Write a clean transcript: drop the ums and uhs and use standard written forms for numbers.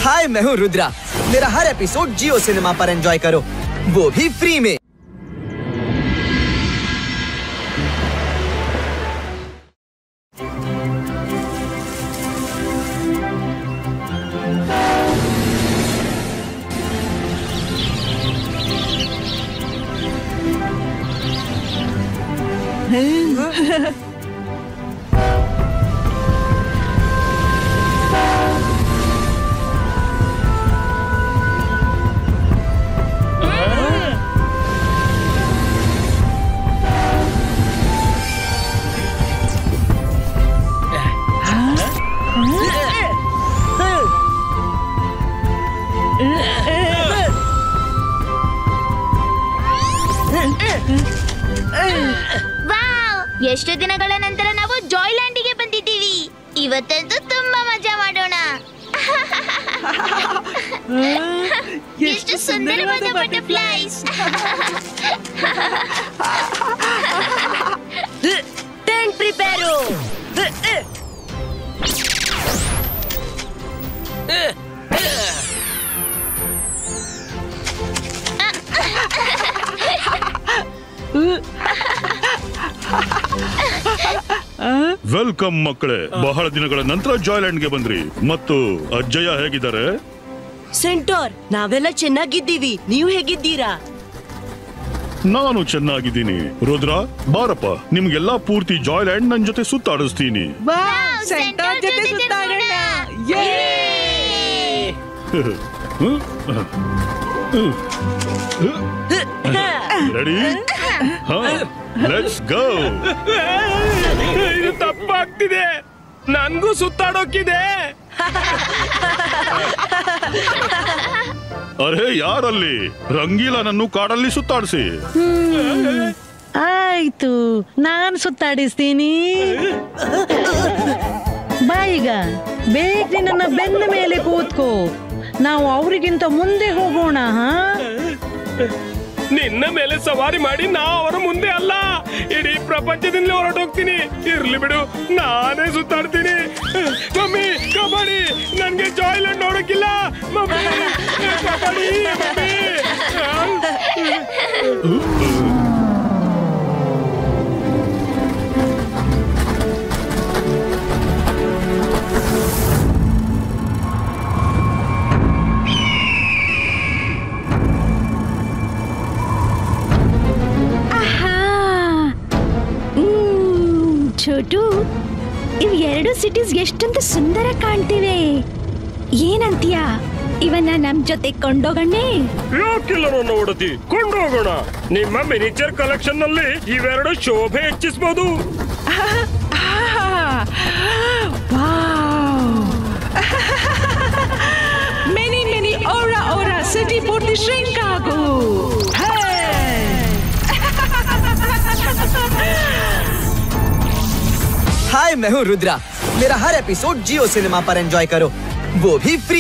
हाय, मैं हूँ रुद्रा। मेरा हर एपिसोड जियो सिनेमा पर एंजॉय करो, वो भी फ्री में। ಎಷ್ಟು ದಿನಗಳ ನಂತರ ನಾವು ಜಾಯ್ಲ್ಯಾಂಡಿಗೆ ಬಂದಿದ್ದೀವಿ. ಇವತ್ತಂತೂ ತುಂಬಾ ಮಜಾ ಮಾಡೋಣ. ಎಷ್ಟು ಸುಂದರವಾದ ಬಟರ್ಫ್ಲೈಸ್. Tent prepare. ವೆಲ್ಕಮ್ ಮಕ್ಕಳೇ, ಬಹಳ ದಿನಗಳ ನಂತರ ಜಾಯ್ಲ್ಯಾಂಡ್ ಗೆ ಬಂದ್ರಿ. ಮತ್ತು ಅಜ್ಜಯ್ಯ ಹೇಗಿದ್ದಾರೆ? ಸೆಂಟೋರ್, ನಾವೆಲ್ಲ ಚೆನ್ನಾಗಿದ್ದೀವಿ. ನೀವು ಹೇಗಿದ್ದೀರಾ? ನಾನು ಚೆನ್ನಾಗಿದ್ದೀನಿ. ರುದ್ರ, ಬಾರಪ್ಪ, ನಿಮ್ಗೆಲ್ಲಾ ಪೂರ್ತಿ ಜಾಯ್ಲ್ಯಾಂಡ್ ನನ್ ಜೊತೆ ಸುತ್ತಾಡಿಸ್ತೀನಿ. ಸೆಂಟೋರ್ ಜೊತೆ ಸುತ್ತಾಡೋಣ. ರೆಡಿ? Let's go. ಇದು ತಪ್ಪಾಗ್ತಿದೆ. ನನ್ಗೂ ಸುತ್ತಾಡೋಕಿದೆ. ಅರೆ, ಯಾರಲ್ಲಿ? ರಂಗೀಲನನ್ನು ಕಾಡಲ್ಲಿ ಸುತ್ತಾಡಿಸಿ. ಆಯ್ತು, ನಾನು ಸುತ್ತಾಡಿಸ್ತೀನಿ. ಬಾಯಿಗ ಬೇಗ ನನ್ನ ಬೆನ್ನ ಮೇಲೆ ಕೂತ್ಕೋ. ನಾವು ಅವರಿಗಿಂತ ಮುಂದೆ ಹೋಗೋಣ. ನಿನ್ನ ಮೇಲೆ ಸವಾರಿ ಮಾಡಿ ನಾವು ಅವರ ಮುಂದೆ ಅಲ್ಲ, ಇಡೀ ಪ್ರಪಂಚದಿಂದಲೇ ಹೊರಟೋಗ್ತೀನಿ. ಇರ್ಲಿ ಬಿಡು, ನಾನೇ ಸುತ್ತಾಡ್ತೀನಿ. ಮಮ್ಮಿ, ಕಬಡ್ಡಿ. ನನ್ಗೆ ಜಾಯ್ಲ್ಯಾಂಡ್ ನೋಡಕ್ಕಿಲ್ಲ. ಮಮ್ಮಿ, ಕಬಡ್ಡಿ. ಛೋಟು, ಇವ್ ಎರಡು ಸಿಟೀಸ್ ಎಷ್ಟೊಂದು ಸುಂದರ ಕಾಣ್ತಿವೆ. ಏನಂತೀಯ? ಇವನ್ನ ನಮ್ ಜೊತೆ ಕೊಂಡೋಗಣ್ಣೆ? ಯಾಕಿಲ್ಲ ನನ್ನ ಒಡತಿ, ಕೊಂಡೋಗೋಣ. ನಿಮ್ಮ ಮಿನಿಚರ್ ಕಲೆಕ್ಷನ್ ನಲ್ಲಿ ಇವೆರಡು ಶೋಭೆ ಹೆಚ್ಚಿಸಬಹುದು. ಮೆನಿ ಓರಾ ಸಿಟಿ ಪೂರ್ತಿ ಶ್ರಿಂಕ್ ಆಗು. हाय, मैं हूँ रुद्रा। मेरा हर एपिसोड जियो सिनेमा पर एंजॉय करो, वो भी फ्री।